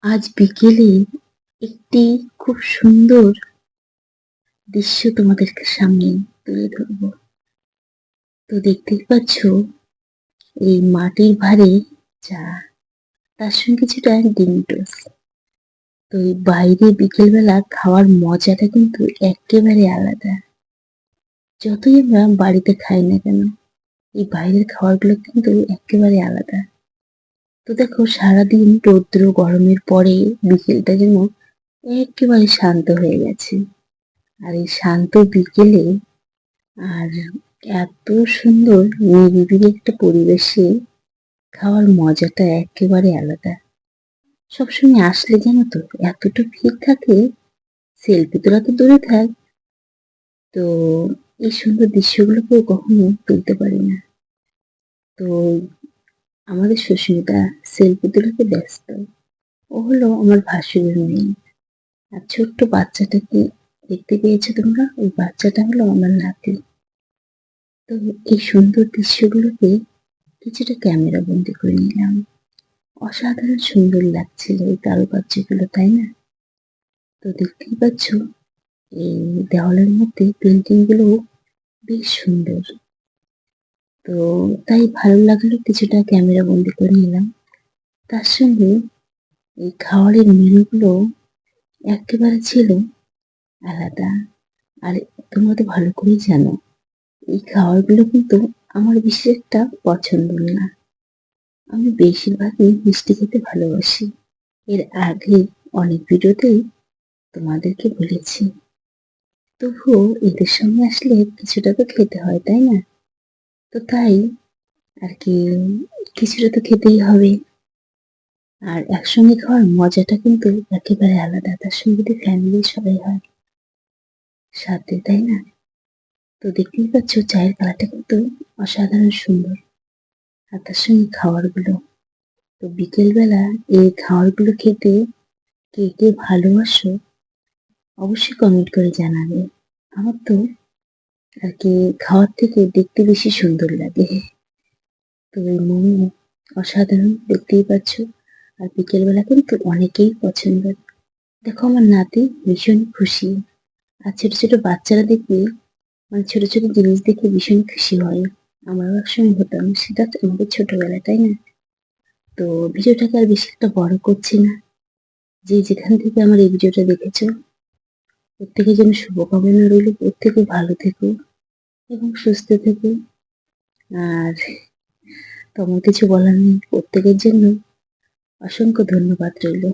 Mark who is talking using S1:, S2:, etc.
S1: আজ বিকেলে একটি খুব সুন্দর দৃশ্য তোমাদের সামনে তুলে ধরবো। তো দেখতেই পাচ্ছ, এই মাটির ভারে চা, তার সঙ্গে কিছুটা ডিম টোস্ট। তো এই বাইরে বিকেলবেলা খাওয়ার মজাটা কিন্তু একেবারে আলাদা। যতই আমরা বাড়িতে খাই না কেন, এই বাইরের খাবারগুলো কিন্তু একেবারে আলাদা। তো দেখো, সারাদিন রৌদ্র গরমের পরে বিকেলটা যেন একেবারে শান্ত হয়ে গেছে। আর এই শান্ত বিকেলে আর এত সুন্দর নিরিবিলি একটা পরিবেশে খাওয়ার মজাটা একেবারে আলাদা। সবসময় আসলে জানো তো, এতটা ভিড় থাকে, সেলফি তোলা তো দূরে থাক, তো এই সুন্দর দৃশ্যগুলোকেও কখনো তুলতে পারি না। তো আমাদের সুস্মিতা সেলফি তোলাতে ব্যস্ত। ও হলো আমার ভাসুরের মেয়ে। আর ছোট্ট বাচ্চাটাকে দেখতে পেয়েছো তোমরা? ওই বাচ্চাটা হলো আমার নাতি। তো এই সুন্দর দৃশ্যগুলোকে কিছুটা ক্যামেরা বন্দি করে নিলাম। অসাধারণ সুন্দর লাগছিল এই কারুকার্যগুলো, তাই না? তো দেখতেই পাচ্ছ, এই দেওয়ালের মধ্যে পেন্টিং গুলো বেশ সুন্দর। তো তাই ভালো লাগলো, কিছুটা ক্যামেরা বন্দি করে নিলাম। তার সঙ্গে এই খাবারের মেনুগুলো একেবারে ছিল আলাদা। আর তোমরা তো ভালো করেই জানো, এই খাবারগুলো কিন্তু আমার বিশেষ একটা পছন্দ না। আমি বেশিরভাগই মিষ্টি খেতে ভালোবাসি। এর আগে অনেক ভিডিওতেই তোমাদেরকে বলেছি। তবুও এদের সঙ্গে আসলে কিছুটা তো খেতে হয়, তাই না? তো তাই আর কি, কিছুটা তো খেতেই হবে। আর একসঙ্গে খাওয়ার মজাটা কিন্তু একেবারে আলাদা। তার সঙ্গে যদি ফ্যামিলির সবাই হয় সাথে, তাই না? তো দেখতেই পাচ্ছ, চায়ের কালারটা কিন্তু অসাধারণ সুন্দর। আর তার সঙ্গে খাবারগুলো, তো বিকেলবেলা এই খাবারগুলো খেতে কে কে ভালোবাসো অবশ্যই কমেন্ট করে জানাবে। আমার তো আর কি খাওয়ার থেকে দেখতে বেশি সুন্দর লাগে। তো এই মোমো অসাধারণ, দেখতেই পাচ্ছ। আর বিকেলবেলা কিন্তু অনেকেই পছন্দ। দেখো, আমার নাতি ভীষণ খুশি। আর ছোট ছোট বাচ্চারা দেখবে, মানে ছোট ছোট জিনিস দেখে ভীষণ খুশি হয়। আমরাও একসময় হতাম, সেটা তো আমাদের ছোটবেলায়, তাই না? তো ভিডিওটাকে আর বেশি একটা বড় করছি না। যে যেখান থেকে আমার এই ভিডিওটা দেখেছো, প্রত্যেকের জন্য শুভকামনা রইল। প্রত্যেকে ভালো থেকো এবং সুস্থ থেকো। আর তেমন কিছু বলার নেই। প্রত্যেকের জন্য অসংখ্য ধন্যবাদ রইল।